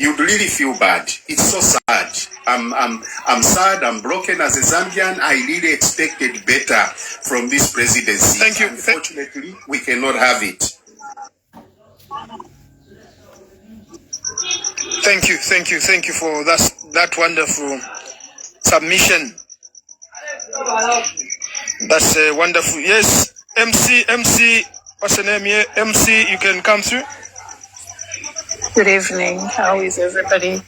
you'd really feel bad. It's so sad. I'm sad. I'm broken as a Zambian. I really expected better from this presidency. Thank you. Unfortunately, we cannot have it. Thank you for that wonderful submission. That's wonderful. Yes, MC, what's the name here? MC, you can come through. Good evening. How is everybody?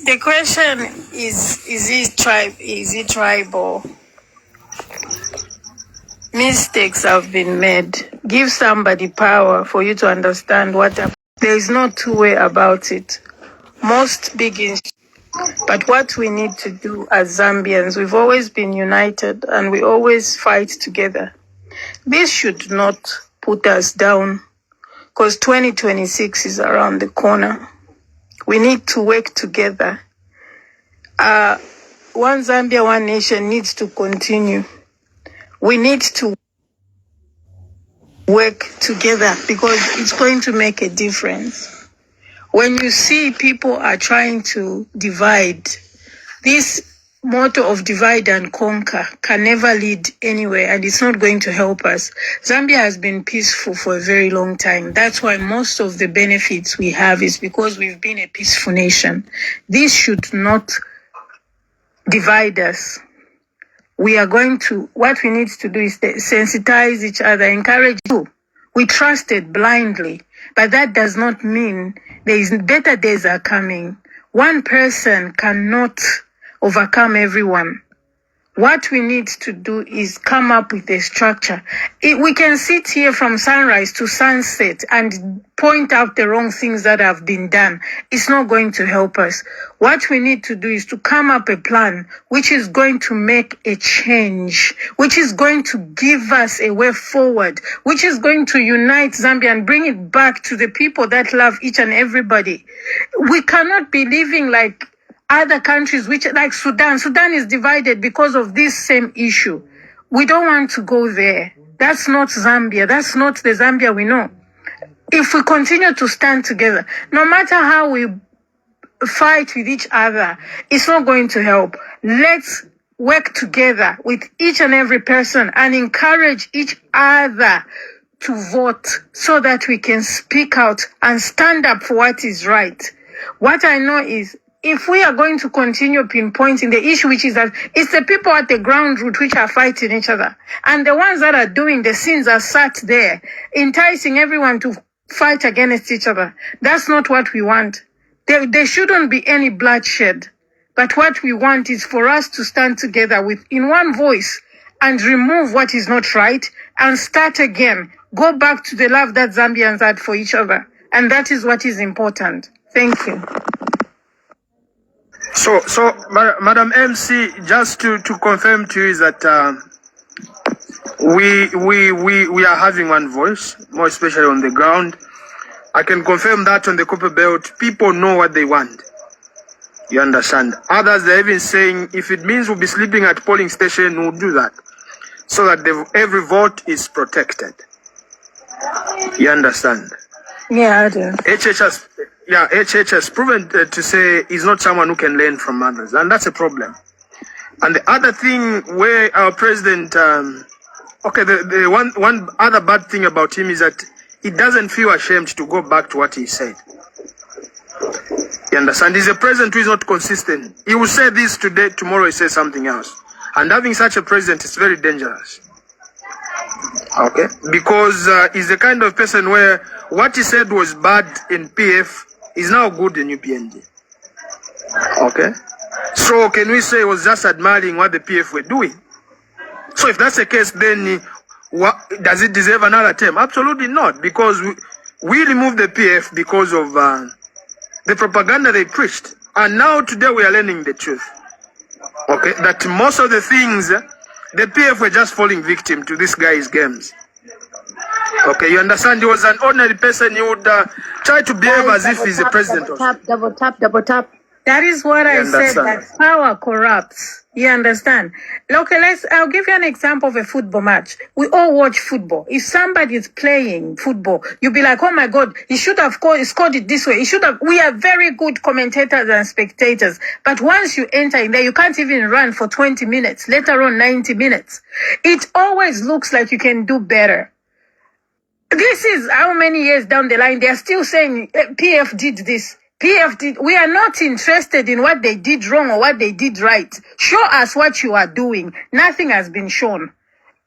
The question is it tribal? Mistakes have been made. Give somebody power for you to understand what happened. There is no two-way about it. Most big issues. But what we need to do as Zambians, we've always been united and we always fight together. This should not put us down because 2026 is around the corner. We need to work together. One Zambia, one nation needs to continue. We need to work together because it's going to make a difference. When you see people are trying to divide, this motto of divide and conquer can never lead anywhere, and it's not going to help us. Zambia has been peaceful for a very long time. That's why most of the benefits we have is because we've been a peaceful nation. This should not divide us. What we need to do is sensitize each other, encourage you. We trusted blindly, but that does not mean better days are coming. One person cannot overcome everyone. What we need to do is come up with a structure. We can sit here from sunrise to sunset and point out the wrong things that have been done. It's not going to help us. What we need to do is to come up a plan which is going to make a change, which is going to give us a way forward, which is going to unite Zambia and bring it back to the people that love each and everybody. We cannot be living like other countries, like Sudan. Sudan is divided because of this same issue. We don't want to go there. That's not Zambia. That's not the Zambia we know. If we continue to stand together, no matter how we fight with each other, it's not going to help. Let's work together with each and every person and encourage each other to vote so that we can speak out and stand up for what is right. What I know is, if we are going to continue pinpointing the issue, which is that it's the people at the ground root which are fighting each other, and the ones that are doing the sins are sat there, enticing everyone to fight against each other. That's not what we want. There shouldn't be any bloodshed. But what we want is for us to stand together in one voice and remove what is not right and start again. Go back to the love that Zambians had for each other. And that is what is important. Thank you. So, Madam MC, just to confirm to you is that we are having one voice, more especially on the ground. I can confirm that on the Copper Belt, people know what they want. You understand? Others, they're even saying, if it means we'll be sleeping at polling station, we'll do that. So that every vote is protected. You understand? Yeah, I do. HH has proven to say he's not someone who can learn from others, and that's a problem. And the other thing where our president, the one other bad thing about him is that he doesn't feel ashamed to go back to what he said. You understand? He's a president who is not consistent. He will say this today, tomorrow he says something else. And having such a president is very dangerous. Okay? Because he's the kind of person where what he said was bad in PF is now good in UPND. Okay? So can we say he was just admiring what the PF were doing? So if that's the case, then does it deserve another term? Absolutely not, because we removed the PF because of the propaganda they preached. And now today we are learning the truth. Okay? That most of the things, the PF were just falling victim to this guy's games. Okay, you understand? He was an ordinary person. He would try to behave as if he's a president. Double tap. That is what I said, that power corrupts. You understand? Okay, I'll give you an example of a football match. We all watch football. If somebody is playing football, you'll be like, oh my God, he should have scored it this way. We are very good commentators and spectators. But once you enter in there, you can't even run for 20 minutes, let alone 90 minutes. It always looks like you can do better. This is how many years down the line, they're still saying PF did this. We are not interested in what they did wrong or what they did right. Show us what you are doing. Nothing has been shown.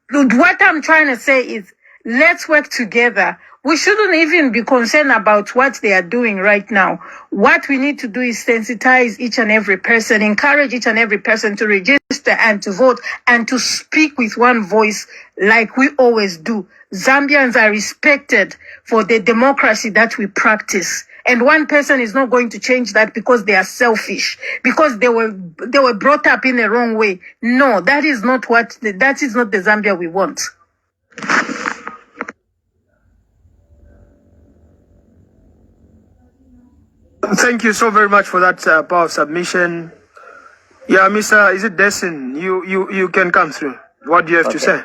What I'm trying to say is, let's work together. We shouldn't even be concerned about what they are doing right now. What we need to do is sensitize each and every person, encourage each and every person to register and to vote and to speak with one voice like we always do. Zambians are respected for the democracy that we practice. And one person is not going to change that because they are selfish, because they were brought up in the wrong way. No, that is not the Zambia we want. Thank you so very much for that power submission. Yeah, Mr. Is it Desin? You can come through. What do you have to say?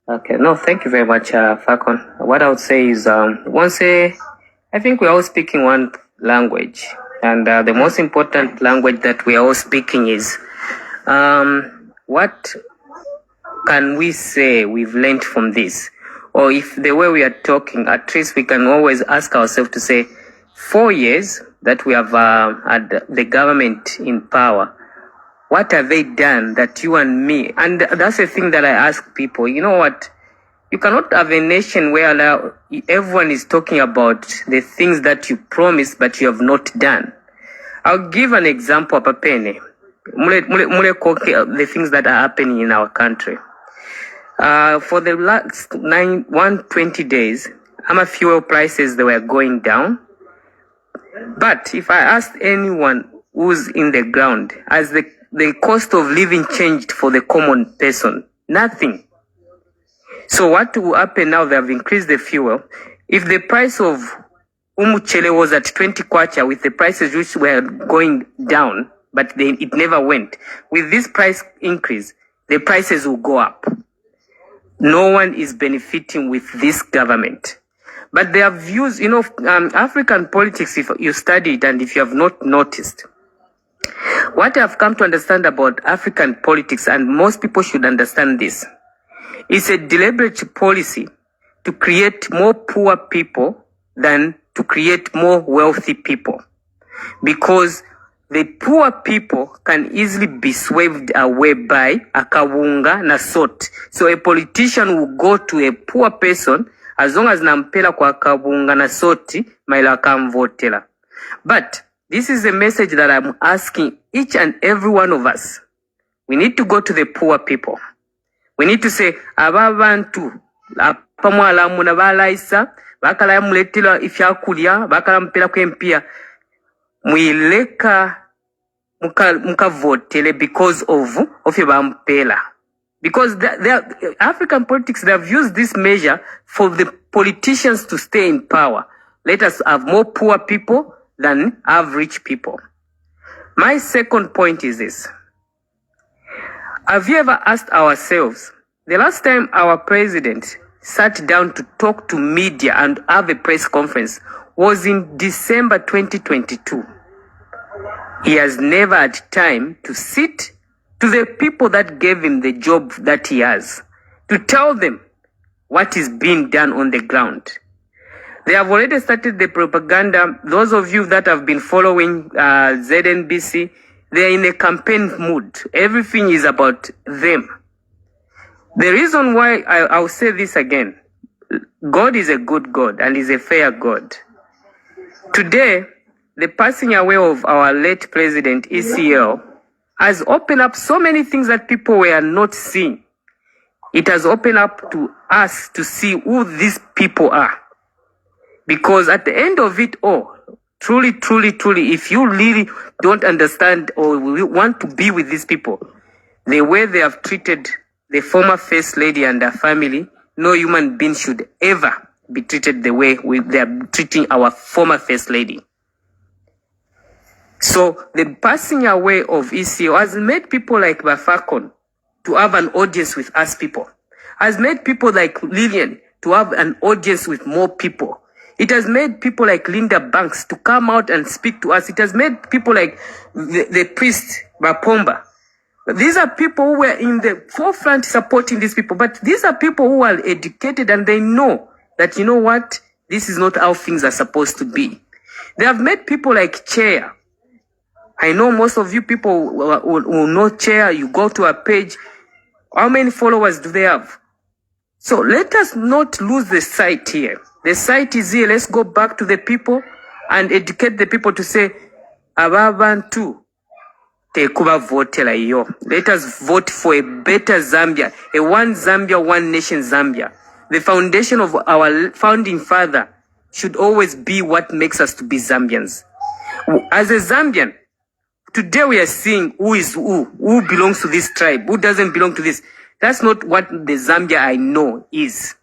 Okay, no, thank you very much, Falcon. What I would say is, I think we're all speaking one language, and the most important language that we are all speaking is, what can we say we've learned from this? Or if the way we are talking, at least we can always ask ourselves to say, 4 years that we have had the government in power, what have they done that you and me, and that's the thing that I ask people, you know what? You cannot have a nation where everyone is talking about the things that you promised but you have not done. I'll give an example, Papene. The things that are happening in our country. For the last 120 days, fuel prices, they were going down. But if I asked anyone who's in the ground, has the cost of living changed for the common person? Nothing. So what will happen now? They have increased the fuel. If the price of umuchele was at 20 kwacha with the prices which were going down, but it never went. With this price increase, the prices will go up. No one is benefiting with this government. But their views, African politics, if you study it and if you have not noticed, what I've come to understand about African politics, and most people should understand this, it's a deliberate policy to create more poor people than to create more wealthy people. Because the poor people can easily be swept away by akawunga na salt. So a politician will go to a poor person as long as nampela kwa akawunga na soti maila akamvotela. But this is a message that I'm asking each and every one of us. We need to go to the poor people. We need to say, ababantu, apamwala muna balaisa, bakala ya muletila ifyakulia, bakala mpela kwempia, muileka muka votele because of bampela. Because the African politics, they have used this measure for the politicians to stay in power. Let us have more poor people than have rich people. My second point is this. Have you ever asked ourselves, the last time our president sat down to talk to media and have a press conference was in December 2022. He has never had time to sit to the people that gave him the job that he has, to tell them what is being done on the ground. They have already started the propaganda. Those of you that have been following ZNBC, they are in a campaign mood. Everything is about them. The reason why I'll say this again, God is a good God and is a fair God. Today, the passing away of our late president, ECL, has opened up so many things that people were not seeing. It has opened up to us to see who these people are. Because at the end of it all, truly, if you really don't understand or want to be with these people, the way they have treated the former First Lady and her family, no human being should ever be treated the way they are treating our former First Lady. So the passing away of ECO has made people like Bafakon to have an audience with us people. Has made people like Lillian to have an audience with more people. It has made people like Linda Banks to come out and speak to us. It has made people like the priest Bapomba. These are people who were in the forefront supporting these people. But these are people who are educated and they know that, you know what, this is not how things are supposed to be. They have made people like Chair. I know most of you people who know Chair, you go to a page, how many followers do they have? So let us not lose the sight here. The sight is here. Let's go back to the people and educate the people to say, Ababantu, tekuba votela yo. Let us vote for a better Zambia, a one Zambia, one nation Zambia. The foundation of our founding father should always be what makes us to be Zambians. As a Zambian, today we are seeing who belongs to this tribe, who doesn't belong to this. That's not what the Zambia I know is.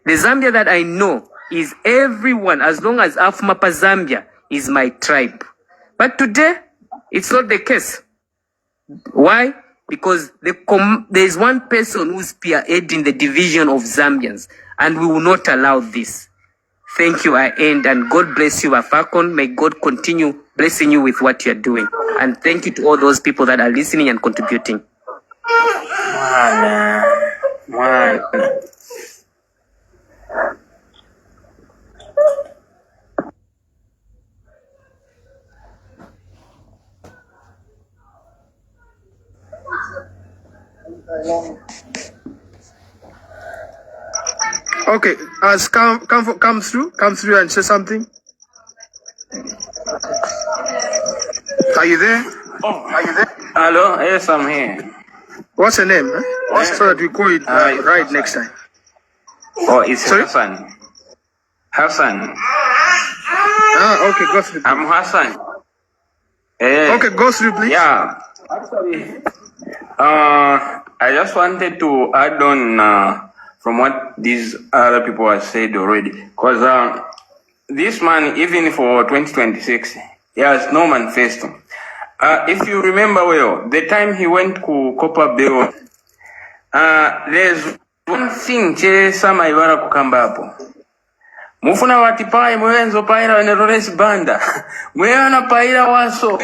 The Zambia that I know is everyone, as long as Afumapa Zambia is my tribe. But today, it's not the case. Why? Because there is one person who's spearheading the division of Zambians, and we will not allow this. Thank you, I end, and God bless you, Afakon. May God continue blessing you with what you're doing. And thank you to all those people that are listening and contributing. Okay, as come through and say something. Are you there? Are you there? Hello, yes, I'm here. What's your name? So that we call it right next time. Oh, it's Sorry? Hassan. Hassan. Okay, go through. I'm Hassan. Okay, go through, please. Yeah. Actually, I just wanted to add on from what these other people have said already. Because this man, even for 2026, he has no manifesto. If you remember well, the time he went to Copper Bill, there's one thing che sama ibara kukamba hapo. Mufuna watipai mwenzo paira wenerores banda. Mweana paira waso.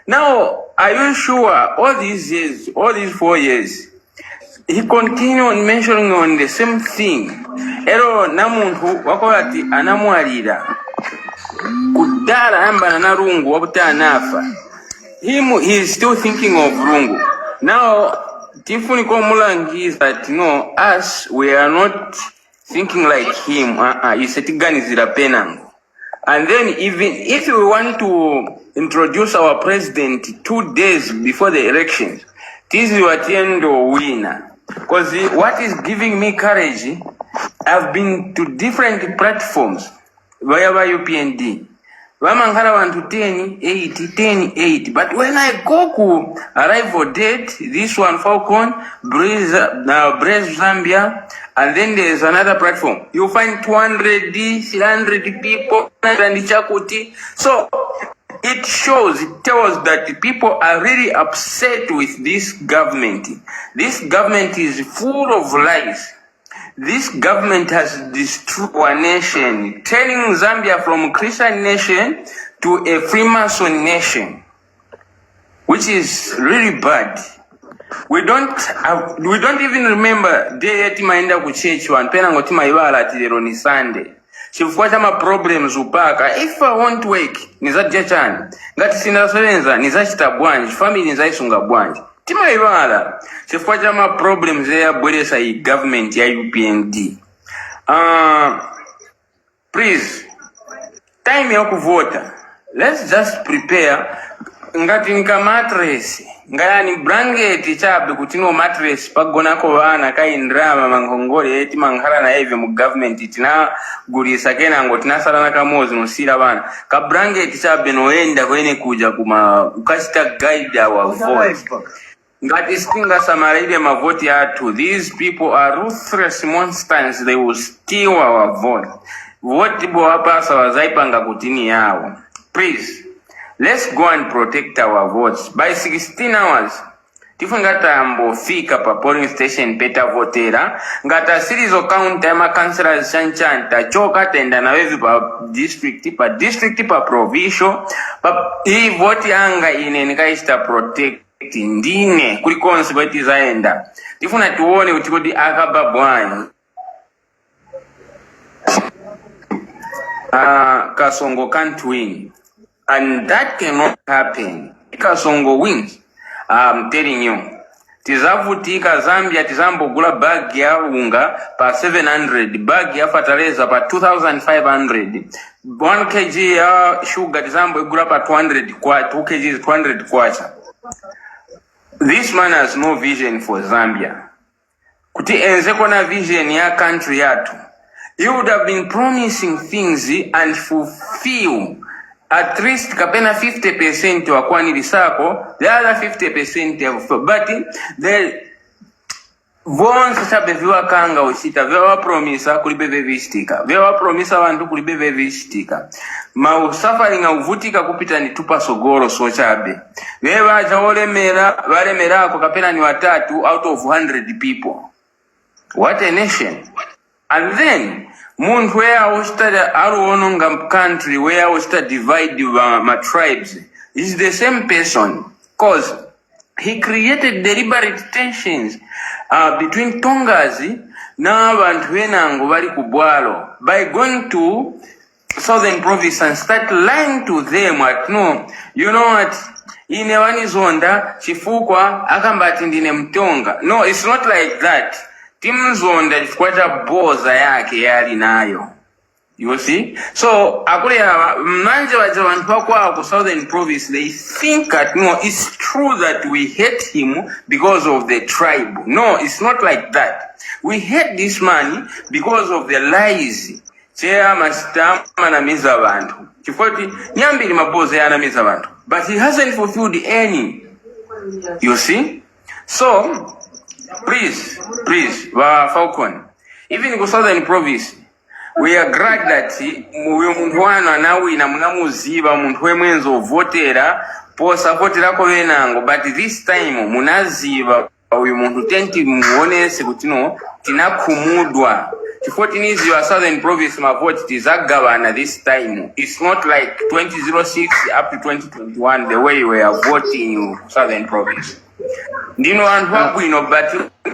Now, are you sure all these years, all these 4 years, he continued on mentioning on the same thing? Ero namuntu wakolati anamwalira. Kudara amba na rungu wabuta nafa. He is still thinking of rungu. Now, Tifuni Komulangi is that, us, we are not thinking like him. And then even if we want to introduce our president 2 days before the elections, this is what Tiendo winner. Because what is giving me courage, I've been to different platforms via UPND. Wamangala want to 10, 80. But when I go to arrival date, this one Falcon, Brave Zambia, and then there's another platform. You find 200, 300 people, and Chakuti. So it tells that the people are really upset with this government. This government is full of lies. This government has destroyed our nation, turning Zambia from a Christian nation to a Freemason nation, which is really bad. We don't even remember day eti maenda ku church one pena ngoti maibala tilero ni Sunday. Chifuata ma problems upaka. If I want to work, nizaje chani. Ngati sinasebenza nizachita bwanji, family nizaisunga bwanji. Tima ibala, chifuata ma problems ya bwelesa I government ya UPND. Please, time ya kuvota. Let's just prepare. Ngati nika mattress. Ngaya ni blanket chabe kutino mattress pagona ko bana kai ndrama mangongole eti manghala na eve mu government itina gulisa kena ngoti nasala na kamozi musira bana ka blanket chabe noenda kwene kuja kuma ukashita guide our vote. Ngati stinga samaride mavoti atu. These people are ruthless monsters. They will steal our vote. Vote bo hapa sawazaipanga kutini yao. Please, let's go and protect our votes. By 16 hours, tifungata mbofika pa polling station peta votera, ngata series of count time councillors chanchanta, choka tenda na wevi pa district pa provincial, pa hii vote anga inenikaista protect ndine kulikonse bweti zaenda. Tifuna tuone utikodi akaba bwanyi. Kasongo can't win. And that cannot happen. Kasongo wins. I'm telling you. Tizavutika Zambia tizambogula bag ya unga pa 700, bag ya fertilizer pa 2500, 1 kg ya sugar tizambogula pa 200 kwa 2 kg 200 kwacha. This man has no vision for Zambia. Kuti enze kona vision ya country yatu. He would have been promising things and fulfill at least kapena 50% wa kwani lisako, the other 50% of, but the vonse chabe viwa kanga usita, viwa promisa kulibebe vistika, viwa promisa wantu kulibebe vistika. Ma suffering uvutika kupita ni tupa sogoro so chabe. Viwa jawole mera, wale mera ako kapena ni watatu out of 100 people. What a nation. And then, muntu where we study aruononga country where we study divide my tribes is the same person, cause he created deliberate tensions between Tongazi na abantu benango bali kubwalo by going to southern province and start lying to them at no, you know what, ine wanizonda chifukwa akambati ndine mtonga. No, it's not like that. Timzonda lifuata boza yake yali nayo. You see? So, akule manje waja wantu kwa southern province, they think that no, it's true that we hate him because of the tribe. No, it's not like that. We hate this man because of the lies. Chea masita manamiza bantu. Chifoti, nyambili maboza ya anamiza bantu. But he hasn't fulfilled any. You see? So, please, Falcon, even in southern province, we are glad that uyu muntu wana nawe na munamuziba muntu wemwenzo votera posa votera ko benango, but this time munaziba uyu muntu tenti muonese kuti no tinakumudwa. Chifoti nizi wa southern province ma vote tizagabana this time. It's not like 2006 up to 2021 the way we are voting in southern province. Ndino antu wabwino but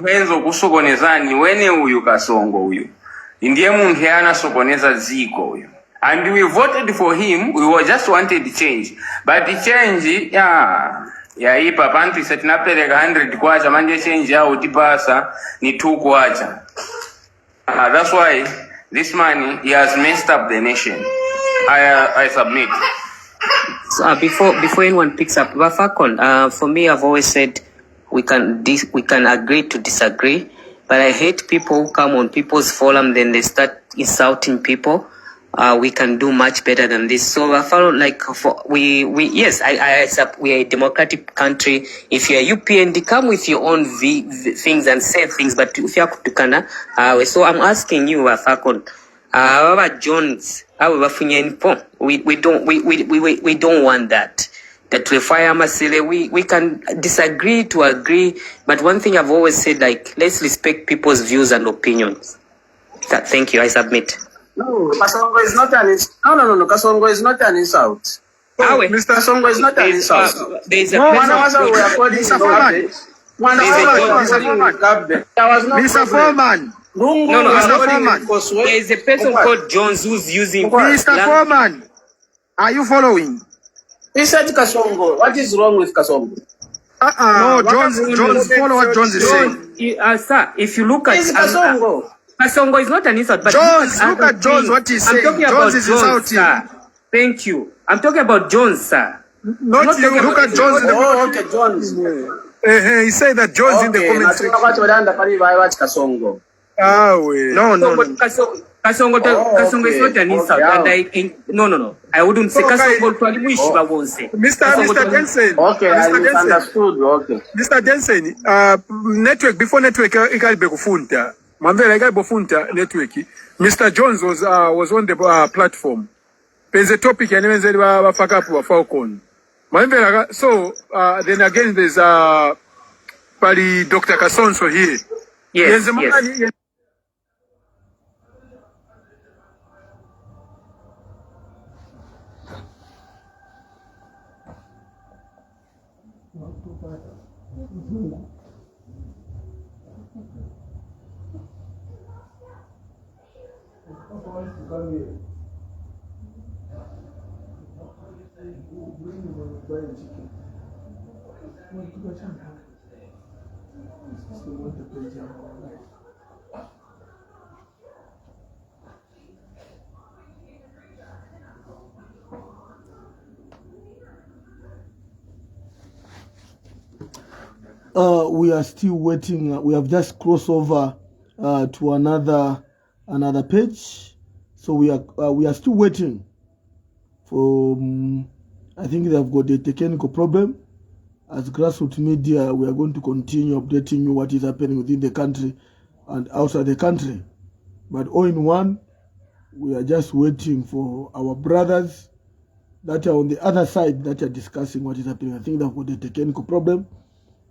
wenzo kusokonezani wene uyu Kasongo uyu ndiye muntu yana sokoneza ziko uyu, and we voted for him. We were just wanted change, but the change ya ipa pantu isetinapeleka 100 kwacha manje change ya utipasa ni 2 kwacha. That's why this man, he has messed up the nation. I submit. So, before anyone picks up, Falcon, for me, I've always said we can agree to disagree, but I hate people who come on people's forum, then they start insulting people. We can do much better than this. So I follow we are a democratic country. If you are UPND, come with your own things and say things, but if you are kutukana, so I'm asking you, Falcon, Jones, we don't want that. That we fire Masile, we can disagree to agree, but one thing I've always said, like, let's respect people's views and opinions. Thank you, I submit. No, Kasongo is not an insult. No. Kasongo is not an insult. Mr. Kasongo is not an insult. There is a Mr. Foreman. Mr. Foreman. There is a person called Jones who's using Mr. Foreman. Are you following? He said Kasongo. What is wrong with Kasongo? No, Jones, follow what Jones is saying. Sir, if you look at Kasongo. Kasongo is not an insult, but Jones, look at Jones, what he's saying. Jones is insulting. Sir. Thank you. I'm talking about Jones, sir. Not you. Look at Jones. Okay, Jones. He said that Jones in the comment section. No. Kasongo is not an insult. No. I wouldn't say Kasongo to wish Mr. Jensen. Okay, I understood. Okay. Mr. Jensen, network before network ikalibe kufunta. Mwambele ikalibe kufunta network. Mr. Jones was on the platform. There's a topic yanewenzeli bafakapu wa Falcon. So then again, there's Pali Dr. Kasonso here. Yes, yes. We are still waiting. We have just crossed over to another page, so we are still waiting for. I think they have got a technical problem. As grassroots media, we are going to continue updating you what is happening within the country and outside the country. But all in one, we are just waiting for our brothers that are on the other side that are discussing what is happening. I think they've got a technical problem,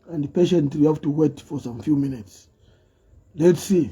and patiently we have to wait for some few minutes. Let's see.